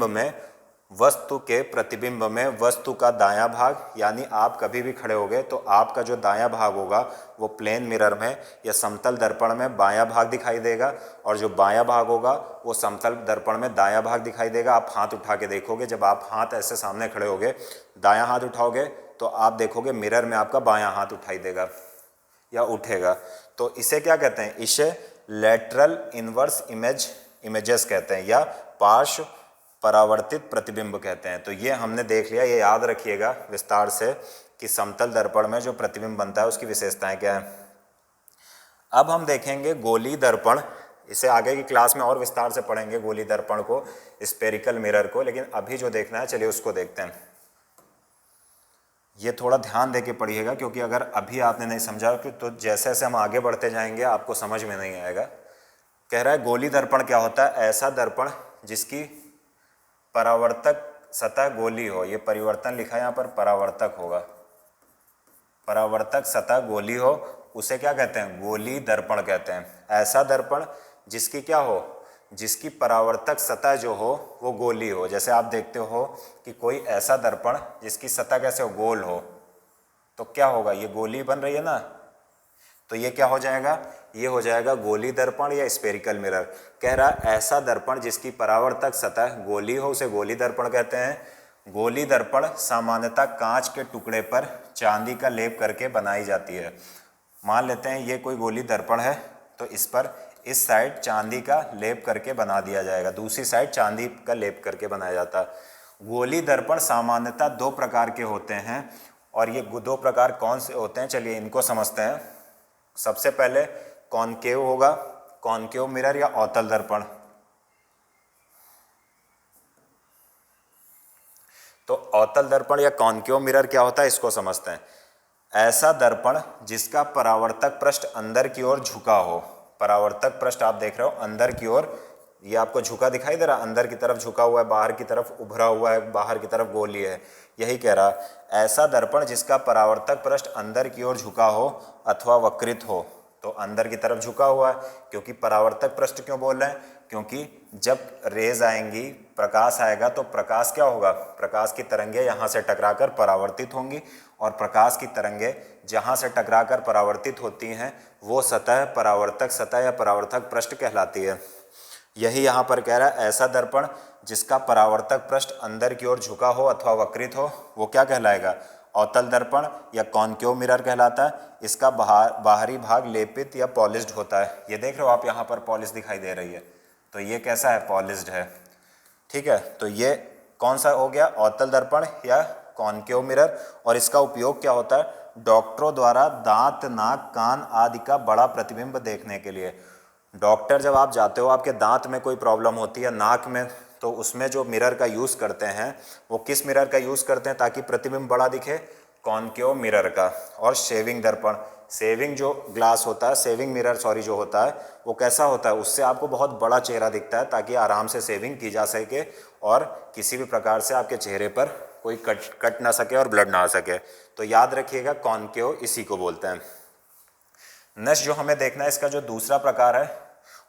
Speaker 1: में वस्तु का दायां भाग, यानी आप कभी भी खड़े होगे तो आपका जो दायां भाग होगा वो प्लेन मिरर में या समतल दर्पण में बायां भाग दिखाई देगा, और जो बायां भाग होगा वो समतल दर्पण में दायां भाग दिखाई देगा। आप हाथ उठा के देखोगे, जब आप हाथ ऐसे सामने खड़े होगे, दायां हाथ उठाओगे तो आप देखोगे मिरर में आपका बायां हाथ उठाई देगा या उठेगा। तो इसे क्या कहते हैं, इसे लैटरल इनवर्स इमेजेस कहते हैं या पार्श्व परावर्तित प्रतिबिंब कहते हैं। तो ये हमने देख लिया, ये याद रखिएगा विस्तार से कि समतल दर्पण में जो प्रतिबिंब बनता है उसकी विशेषताएं क्या है। अब हम देखेंगे गोली दर्पण। इसे आगे की क्लास में और विस्तार से पढ़ेंगे, गोली दर्पण को, स्पेरिकल मिरर को, लेकिन अभी जो देखना है चलिए उसको देखते हैं। ये थोड़ा ध्यान दे के पढ़िएगा क्योंकि अगर अभी आपने नहीं समझा तो जैसे जैसे हम आगे बढ़ते जाएंगे आपको समझ में नहीं आएगा। कह रहा है गोली दर्पण क्या होता है, ऐसा दर्पण जिसकी परावर्तक सतह गोली हो, ये परिवर्तन लिखा है यहाँ पर, परावर्तक होगा, परावर्तक सतह गोली हो, उसे क्या कहते हैं, गोली दर्पण कहते हैं। ऐसा दर्पण जिसकी क्या हो, जिसकी परावर्तक सतह जो हो वो गोली हो। जैसे आप देखते हो कि कोई ऐसा दर्पण जिसकी सतह कैसे हो, गोल हो, तो क्या होगा, ये गोली बन रही है ना, तो ये क्या हो जाएगा, ये हो जाएगा गोली दर्पण या स्फेरिकल मिरर। कह रहा ऐसा दर्पण जिसकी परावर्तक सतह गोली हो उसे गोली दर्पण कहते हैं। गोली दर्पण सामान्यतः कांच के टुकड़े पर चांदी का लेप करके बनाई जाती है। मान लेते हैं ये कोई गोली दर्पण है, तो इस पर इस साइड चांदी का लेप करके बना दिया जाएगा, दूसरी साइड चांदी का लेप करके बनाया जाता है। गोली दर्पण सामान्यतः दो प्रकार के होते हैं, और ये दो प्रकार कौन से होते हैं, चलिए इनको समझते हैं। सबसे पहले कॉनकेव होगा, कॉनकेव मिरर या अवतल दर्पण। तो अवतल दर्पण या कॉनकेव मिरर क्या होता है, इसको समझते हैं। ऐसा दर्पण जिसका परावर्तक पृष्ठ अंदर की ओर झुका हो, परावर्तक पृष्ठ आप देख रहे हो अंदर की ओर, ये आपको झुका दिखाई दे रहा, अंदर की तरफ झुका हुआ है, बाहर की तरफ उभरा हुआ है, बाहर की तरफ गोली है, यही कह रहा। ऐसा दर्पण जिसका परावर्तक पृष्ठ अंदर की ओर झुका हो अथवा वक्रित हो, तो अंदर की तरफ झुका हुआ है, क्योंकि परावर्तक पृष्ठ क्यों बोल रहे हैं, क्योंकि जब रेज आएंगी, प्रकाश आएगा, तो प्रकाश क्या होगा, प्रकाश की तरंगें यहाँ से टकराकर परावर्तित होंगी, और प्रकाश की तरंगें जहाँ से टकराकर परावर्तित होती हैं वो सतह परावर्तक सतह या परावर्तक पृष्ठ कहलाती है। यही यहाँ पर कह रहा है, ऐसा दर्पण जिसका परावर्तक पृष्ठ अंदर की ओर झुका हो अथवा वक्रित हो वो क्या कहलाएगा, अवतल दर्पण या कॉनकेव मिरर कहलाता है। इसका बाहरी भाग लेपित या पॉलिश्ड होता है। ये देख रहे हो आप, यहाँ पर पॉलिश दिखाई दे रही है, तो ये कैसा है, पॉलिश्ड है, ठीक है। तो ये कौन सा हो गया, अवतल दर्पण या कॉनकेव मिरर। और इसका उपयोग क्या होता है, डॉक्टरों द्वारा दांत, नाक, कान आदि का बड़ा प्रतिबिंब देखने के लिए। डॉक्टर जब आप जाते हो, आपके दांत में कोई प्रॉब्लम होती है, नाक में, तो उसमें जो मिरर का यूज़ करते हैं वो किस मिरर का यूज़ करते हैं ताकि प्रतिबिंब बड़ा दिखे, कॉनकेव मिरर का। और शेविंग दर्पण, शेविंग जो ग्लास होता है, शेविंग मिरर सॉरी जो होता है, वो कैसा होता है, उससे आपको बहुत बड़ा चेहरा दिखता है ताकि आराम से शेविंग की जा सके और किसी भी प्रकार से आपके चेहरे पर कोई कट ना सके और ब्लड ना आ सके। तो याद रखिएगा, कॉनकेव इसी को बोलते हैं। नेक्स्ट जो हमें देखना है, इसका जो दूसरा प्रकार है,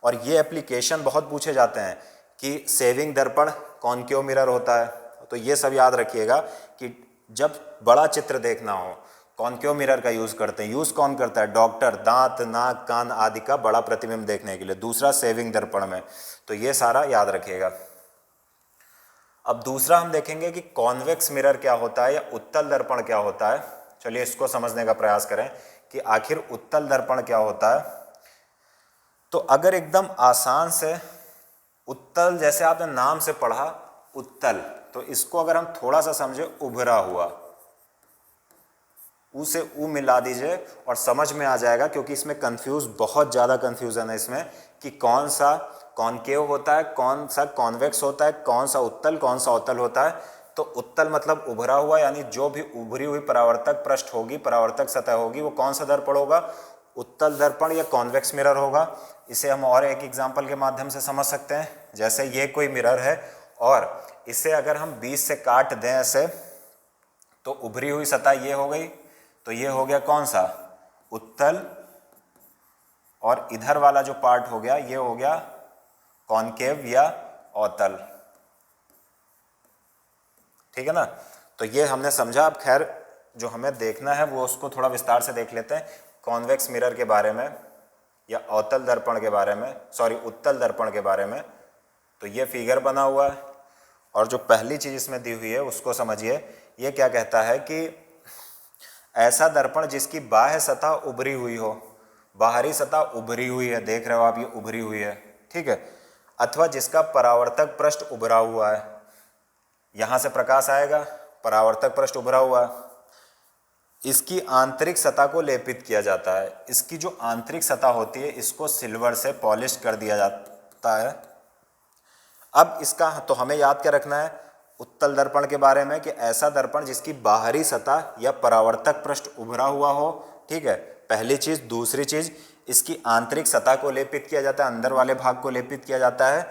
Speaker 1: और ये एप्लीकेशन बहुत पूछे जाते हैं कि शेविंग दर्पण कॉनकेव मिरर होता है, तो ये सब याद रखिएगा कि जब बड़ा चित्र देखना हो कॉनकेव मिरर का यूज़ करते हैं। यूज़ कौन करता है, डॉक्टर, दांत, नाक, कान आदि का बड़ा प्रतिबिंब देखने के लिए। दूसरा शेविंग दर्पण में, तो ये सारा याद रखिएगा। अब दूसरा हम देखेंगे कि कॉन्वेक्स मिरर क्या होता है या उत्तल दर्पण क्या होता है। चलिए इसको समझने का प्रयास करें कि आखिर उत्तल दर्पण क्या होता है। तो अगर एकदम आसान से उत्तल, जैसे आपने नाम से पढ़ा उत्तल, तो इसको अगर हम थोड़ा सा समझे, उभरा हुआ, ऊ से ऊ मिला दीजिए और समझ में आ जाएगा, क्योंकि इसमें बहुत ज़्यादा कन्फ्यूज़न है इसमें कि कौन सा कॉनकेव होता है, कौन सा कॉन्वेक्स होता है, कौन सा उत्तल, कौन सा अवतल होता है। तो उत्तल मतलब उभरा हुआ, यानी जो भी उभरी हुई परावर्तक पृष्ठ होगी, परावर्तक सतह होगी, वो कौन सा दर्पण होगा, उत्तल दर्पण या कॉन्वेक्स मिरर होगा। इसे हम और एक एग्जाम्पल के माध्यम से समझ सकते हैं। जैसे ये कोई मिरर है और इसे अगर हम बीच से काट दें ऐसे, तो उभरी हुई सतह ये हो गई, तो ये हो गया कौन सा, उत्तल, और इधर वाला जो पार्ट हो गया ये हो गया कॉनकेव या अवतल, ठीक है ना। तो ये हमने समझा। अब खैर जो हमें देखना है वो उसको थोड़ा विस्तार से देख लेते हैं, कॉन्वेक्स मिरर के बारे में या अवतल दर्पण के बारे में, सॉरी उत्तल दर्पण के बारे में। तो ये फिगर बना हुआ है और जो पहली चीज़ इसमें दी हुई है उसको समझिए। ये क्या कहता है कि ऐसा दर्पण जिसकी बाह्य सतह उभरी हुई हो, बाहरी सतह उभरी हुई है, देख रहे हो आप, ये उभरी हुई है, ठीक है, अथवा जिसका परावर्तक पृष्ठ उभरा हुआ है, यहाँ से प्रकाश आएगा, परावर्तक पृष्ठ उभरा हुआ है, इसकी आंतरिक सतह को लेपित किया जाता है। इसकी जो आंतरिक सतह होती है इसको सिल्वर से पॉलिश कर दिया जाता है। अब इसका तो हमें याद क्या रखना है उत्तल दर्पण के बारे में कि ऐसा दर्पण जिसकी बाहरी सतह या परावर्तक पृष्ठ उभरा हुआ हो, ठीक है, पहली चीज़। दूसरी चीज़, इसकी आंतरिक सतह को लेपित किया जाता है, अंदर वाले भाग को लेपित किया जाता है,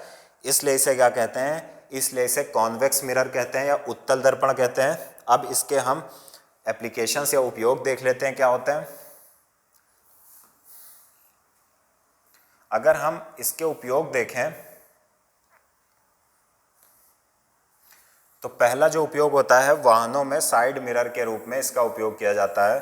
Speaker 1: इसलिए इसे क्या कहते हैं, इसलिए इसे कॉन्वेक्स मिरर कहते हैं या उत्तल दर्पण कहते हैं। अब इसके हम एप्लीकेशंस या उपयोग देख लेते हैं क्या होते हैं। अगर हम इसके उपयोग देखें तो पहला जो उपयोग होता है वाहनों में साइड मिरर के रूप में इसका उपयोग किया जाता है।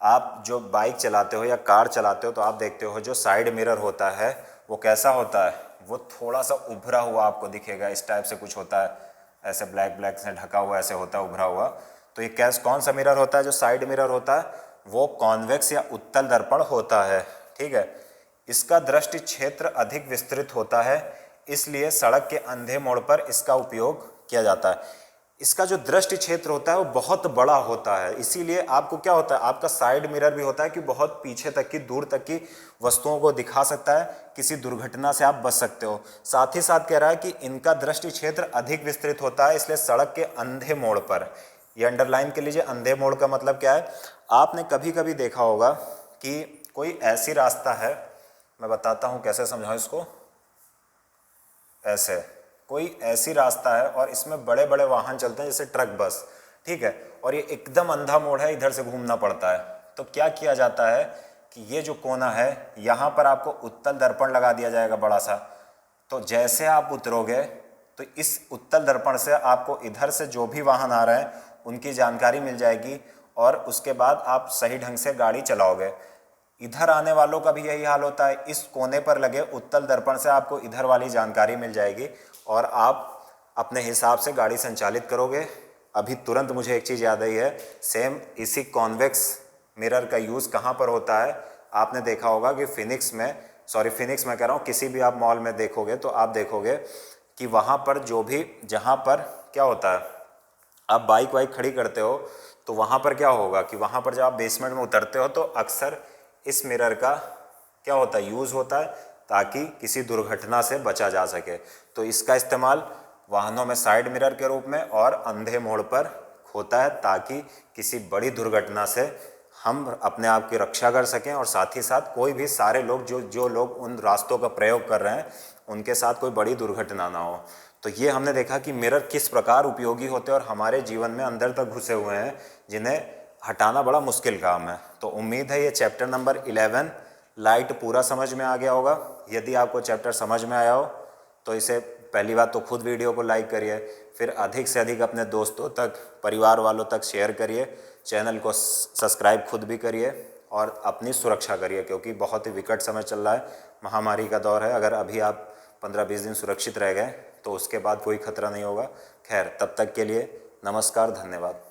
Speaker 1: आप जो बाइक चलाते हो या कार चलाते हो तो आप देखते हो जो साइड मिरर होता है वो कैसा होता है, वो थोड़ा सा उभरा हुआ आपको दिखेगा, इस टाइप से कुछ होता है, ऐसे ब्लैक ब्लैक से ढका हुआ ऐसे होता है उभरा हुआ। तो ये कौन सा मिरर होता है? जो साइड मिरर होता है वो कॉन्वेक्स या उत्तल दर्पण होता है। ठीक है, इसका दृष्टि क्षेत्र अधिक विस्तृत होता है, इसलिए सड़क के अंधे मोड़ पर इसका उपयोग किया जाता है। इसका जो दृष्टि क्षेत्र होता है वो बहुत बड़ा होता है, इसीलिए आपको क्या होता है, आपका साइड मिरर भी होता है कि बहुत पीछे तक की, दूर तक की वस्तुओं को दिखा सकता है, किसी दुर्घटना से आप बच सकते हो। साथ ही साथ कह रहा है कि इनका दृष्टि क्षेत्र अधिक विस्तृत होता है, इसलिए सड़क के अंधे मोड़ पर, ये अंडरलाइन के लीजिए, अंधे मोड़ का मतलब क्या है। आपने कभी कभी देखा होगा कि कोई ऐसी रास्ता है, मैं बताता हूँ कैसे समझाऊँ इसको। ऐसे कोई ऐसी रास्ता है और इसमें बड़े बड़े वाहन चलते हैं जैसे ट्रक, बस, ठीक है, और ये एकदम अंधा मोड़ है, इधर से घूमना पड़ता है। तो क्या किया जाता है कि ये जो कोना है यहाँ पर आपको उत्तल दर्पण लगा दिया जाएगा बड़ा सा। तो जैसे आप उतरोगे तो इस उत्तल दर्पण से आपको इधर से जो भी वाहन आ रहे हैं उनकी जानकारी मिल जाएगी और उसके बाद आप सही ढंग से गाड़ी चलाओगे। इधर आने वालों का भी यही हाल होता है, इस कोने पर लगे उत्तल दर्पण से आपको इधर वाली जानकारी मिल जाएगी और आप अपने हिसाब से गाड़ी संचालित करोगे। अभी तुरंत मुझे एक चीज़ याद आई है, सेम इसी कॉन्वेक्स मिरर का यूज़ कहाँ पर होता है, आपने देखा होगा कि फिनिक्स में कह रहा हूँ, किसी भी आप मॉल में देखोगे तो आप देखोगे कि वहाँ पर जहाँ पर क्या होता है, आप बाइक वाइक खड़ी करते हो तो वहाँ पर क्या होगा कि वहाँ पर जब आप बेसमेंट में उतरते हो तो अक्सर इस मिरर का क्या होता है, यूज़ होता है ताकि किसी दुर्घटना से बचा जा सके। तो इसका इस्तेमाल वाहनों में साइड मिरर के रूप में और अंधे मोड़ पर होता है ताकि किसी बड़ी दुर्घटना से हम अपने आप की रक्षा कर सकें और साथ ही साथ कोई भी सारे लोग जो लोग उन रास्तों का प्रयोग कर रहे हैं उनके साथ कोई बड़ी दुर्घटना ना हो। तो ये हमने देखा कि मिरर किस प्रकार उपयोगी होते हैं और हमारे जीवन में अंदर तक घुसे हुए हैं, जिन्हें हटाना बड़ा मुश्किल काम है। तो उम्मीद है ये चैप्टर नंबर 11 लाइट पूरा समझ में आ गया होगा। यदि आपको चैप्टर समझ में आया हो तो इसे पहली बात तो खुद वीडियो को लाइक करिए, फिर अधिक से अधिक अपने दोस्तों तक, परिवार वालों तक शेयर करिए, चैनल को सब्सक्राइब खुद भी करिए और अपनी सुरक्षा करिए, क्योंकि बहुत ही विकट समय चल रहा है, महामारी का दौर है। अगर अभी आप 15-20 दिन सुरक्षित रह गए तो उसके बाद कोई खतरा नहीं होगा। खैर, तब तक के लिए नमस्कार, धन्यवाद।